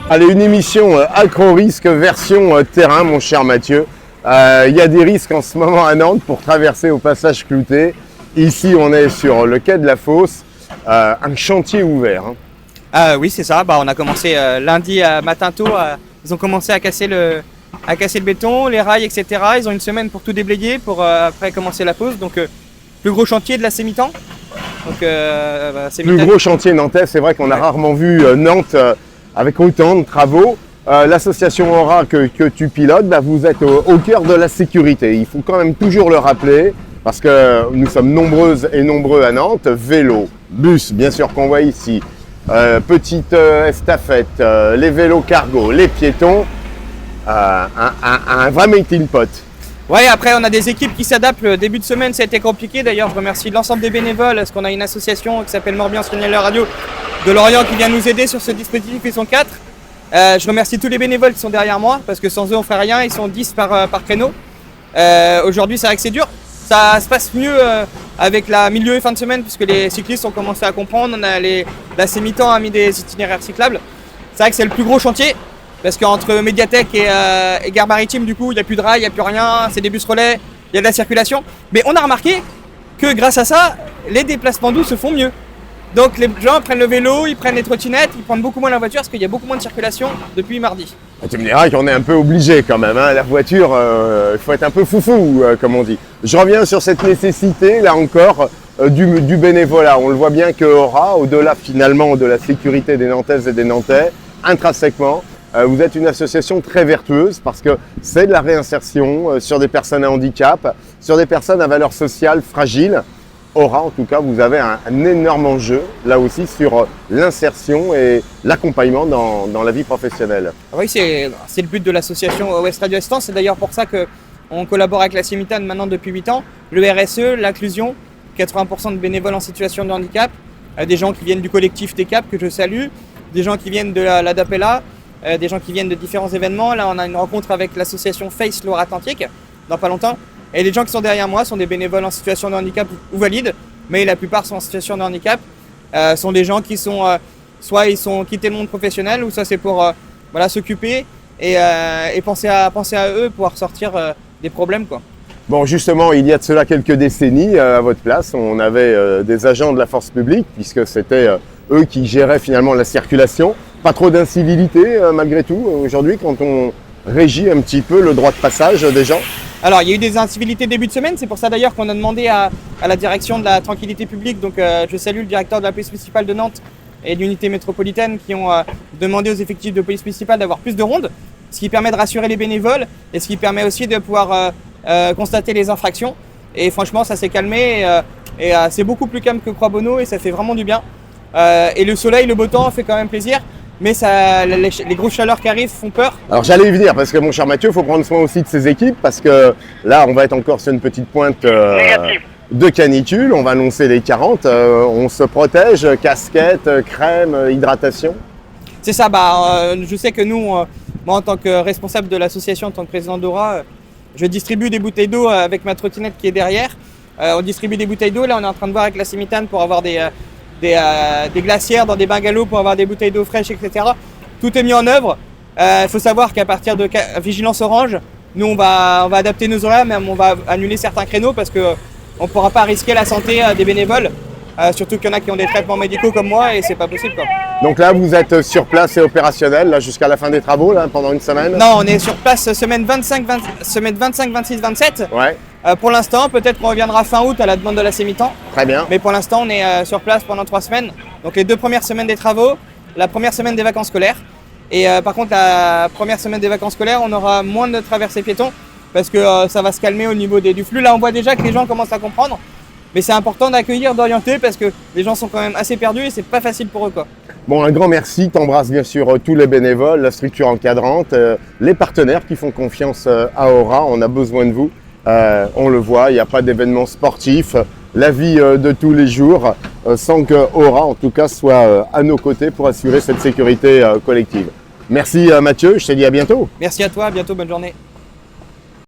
Allez, une émission accro-risque version terrain, mon cher Mathieu. Il y a des risques en ce moment à Nantes pour traverser au passage Clouté. Ici, on est sur le quai de la Fosse, un chantier ouvert. Oui, c'est ça. On a commencé lundi matin tôt. Ils ont commencé à casser le béton, les rails, etc. Ils ont une semaine pour tout déblayer, pour après commencer la pause. Donc, plus gros chantier de la Sémitan. Donc, Plus gros chantier nantais, c'est vrai qu'on a rarement vu Nantes avec autant de travaux. L'association Aura que tu pilotes, vous êtes au cœur de la sécurité. Il faut quand même toujours le rappeler parce que nous sommes nombreuses et nombreux à Nantes. Vélo, bus, bien sûr qu'on voit ici, petite estafette, les vélos cargo, les piétons, un vrai melting pot. Ouais, après on a des équipes qui s'adaptent. Le début de semaine ça a été compliqué. D'ailleurs, je remercie l'ensemble des bénévoles parce qu'on a une association qui s'appelle Morbihan Signal Radio de Lorient qui vient nous aider sur ce dispositif. Ils sont 4. Je remercie tous les bénévoles qui sont derrière moi parce que sans eux on ferait rien. Ils sont 10 par créneau. Aujourd'hui c'est vrai que c'est dur. Ça se passe mieux avec la milieu et fin de semaine puisque les cyclistes ont commencé à comprendre. La Sémitan a mis des itinéraires cyclables. C'est vrai que c'est le plus gros chantier. Parce qu'entre Médiathèque et Gare Maritime, du coup, il n'y a plus de rails, il n'y a plus rien, c'est des bus relais, il y a de la circulation. Mais on a remarqué que grâce à ça, les déplacements doux se font mieux. Donc les gens prennent le vélo, ils prennent les trottinettes, ils prennent beaucoup moins la voiture parce qu'il y a beaucoup moins de circulation depuis mardi. Tu me diras qu'on est un peu obligé quand même, la voiture, il faut être un peu foufou, comme on dit. Je reviens sur cette nécessité, là encore, du bénévolat. On le voit bien que Aura, au-delà finalement de la sécurité des Nantaises et des Nantais, intrinsèquement, vous êtes une association très vertueuse parce que c'est de la réinsertion sur des personnes à handicap, sur des personnes à valeur sociale fragile. Aura, en tout cas, vous avez un énorme enjeu, là aussi, sur l'insertion et l'accompagnement dans la vie professionnelle. Oui, c'est le but de l'association Ouest Radio Assistance. C'est d'ailleurs pour ça qu'on collabore avec la Sémitan maintenant depuis 8 ans. Le RSE, l'inclusion, 80% de bénévoles en situation de handicap, des gens qui viennent du collectif TECAP que je salue, des gens qui viennent de la DAPELA, des gens qui viennent de différents événements. Là, on a une rencontre avec l'association Face Loire-Atlantique dans pas longtemps. Et les gens qui sont derrière moi sont des bénévoles en situation de handicap ou valides, mais la plupart sont en situation de handicap. Sont des gens qui sont soit ils sont quittés le monde professionnel, ou ça c'est pour s'occuper et penser à eux, pouvoir sortir des problèmes, quoi. Bon, justement, il y a de cela quelques décennies, à votre place, on avait des agents de la force publique, puisque c'était eux qui géraient finalement la circulation. Pas trop d'incivilité malgré tout aujourd'hui quand on régit un petit peu le droit de passage des gens? Alors il y a eu des incivilités début de semaine, c'est pour ça d'ailleurs qu'on a demandé à la direction de la tranquillité publique, donc je salue le directeur de la police municipale de Nantes et de l'unité métropolitaine qui ont demandé aux effectifs de police municipale d'avoir plus de rondes, ce qui permet de rassurer les bénévoles et ce qui permet aussi de pouvoir constater les infractions. Et franchement ça s'est calmé et c'est beaucoup plus calme que Croix-Bonneau et ça fait vraiment du bien. Et le soleil, le beau temps fait quand même plaisir. Mais les grosses chaleurs qui arrivent font peur. Alors j'allais y venir parce que mon cher Mathieu, il faut prendre soin aussi de ses équipes parce que là on va être encore sur une petite pointe de canicule, on va annoncer les 40, on se protège, casquette, crème, hydratation. C'est ça, je sais que nous, moi en tant que responsable de l'association, en tant que président d'Aura, je distribue des bouteilles d'eau avec ma trottinette qui est derrière. On distribue des bouteilles d'eau, là on est en train de voir avec la Sémitan pour avoir des glacières dans des bungalows pour avoir des bouteilles d'eau fraîche, etc. Tout est mis en œuvre. Il faut savoir qu'à partir de vigilance orange, nous on va adapter nos horaires, mais on va annuler certains créneaux parce qu'on ne pourra pas risquer la santé des bénévoles. Surtout qu'il y en a qui ont des traitements médicaux comme moi et c'est pas possible, quoi. Donc là vous êtes sur place et opérationnel là, jusqu'à la fin des travaux là, pendant une semaine? Non, on est sur place semaine 25, 26, 27. Ouais. Pour l'instant, peut-être qu'on reviendra fin août à la demande de la Sémitan. Très bien. Mais pour l'instant, on est sur place pendant 3 semaines. Donc les 2 premières semaines des travaux, la première semaine des vacances scolaires. Et par contre, la première semaine des vacances scolaires, on aura moins de traversées piétons parce que ça va se calmer au niveau du flux. Là, on voit déjà que les gens commencent à comprendre. Mais c'est important d'accueillir, d'orienter parce que les gens sont quand même assez perdus et c'est pas facile pour eux, quoi. Bon, un grand merci. T'embrasses bien sûr tous les bénévoles, la structure encadrante, les partenaires qui font confiance à Aura. On a besoin de vous. On le voit, il n'y a pas d'événement sportif, la vie de tous les jours, sans que Aura en tout cas soit à nos côtés pour assurer cette sécurité collective. Merci Mathieu, je te dis à bientôt. Merci à toi, à bientôt, bonne journée.